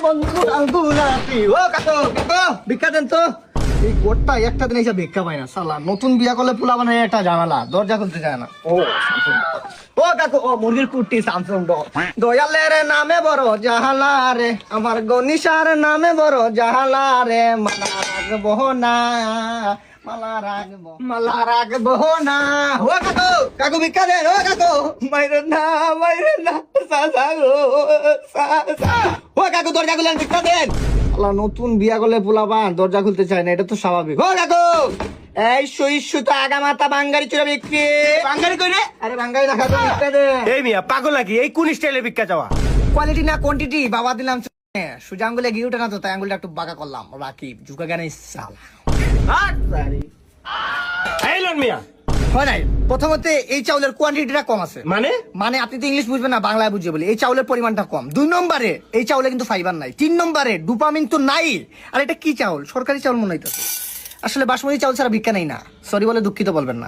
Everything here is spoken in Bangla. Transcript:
বন্ধু আঙ্গুলাপি ও কাকু কাকু ভিক্ষা দেন তো এই গোটটা একটা দিন এসে ভিক্ষা পায় না সালা নতুন বিয়া করলে পোলা বানায় একটা ঝামেলা দরজা খুলতে চায় না ও কাকু ও মুরগির কুটি স্যামসুং দয়ালের নামে বড় জাহালা রে আমার গনিশার নামে বড় জাহালা রে মালা রাখবো না মালা রাখবো না ও কাকু কাকু ভিক্ষা দেন ও কাকু মাইরে না সাসা গো সাসা ও কাকু দরজা খুলেন ভিক্ষা দেন আল্লাহ নতুন বিয়া করলে পোলাপান দরজা খুলতে চায় না এটা তো স্বাভাবিক ও কাকু এই সুইসুতা আগা মাথা বাঙ্গারি চুরা বিক্রি বাঙালি কই রে? আরে বাঙ্গারি না খাতো ভিক্ষা দেন এই মিয়া পাগল নাকি? এই কোন স্টাইলে ভিক্ষা চাওয়া? কোয়ালিটি না কোয়ান্টিটি বাবা দিলাম সোজা আঙ্গুলে গিয়ে উঠে না তো তাই আঙ্গুলটা একটু বাঁকা করলাম রাখি ঝুঁকা গানে সাল এই লন মিয়া। হয় নাই প্রথমত এই চাউলের কোয়ান্টিটিটা কম আছে মানে মানে আপনি তো ইংলিশ বুঝবেন না বাংলায় বুঝে বলি এই চাউলের পরিমাণটা কম 2 নম্বরে এই চাউলে কিন্তু ফাইবার নাই 3 নম্বরে ডোপামিন তো নাই আর এটা কি চাউল সরকারি চাউল মনে হইতেছে আসলে বাসমতি চাউল ছাড়া ভিক্ষা নেই না সরি বলে দুঃখিত বলবেন না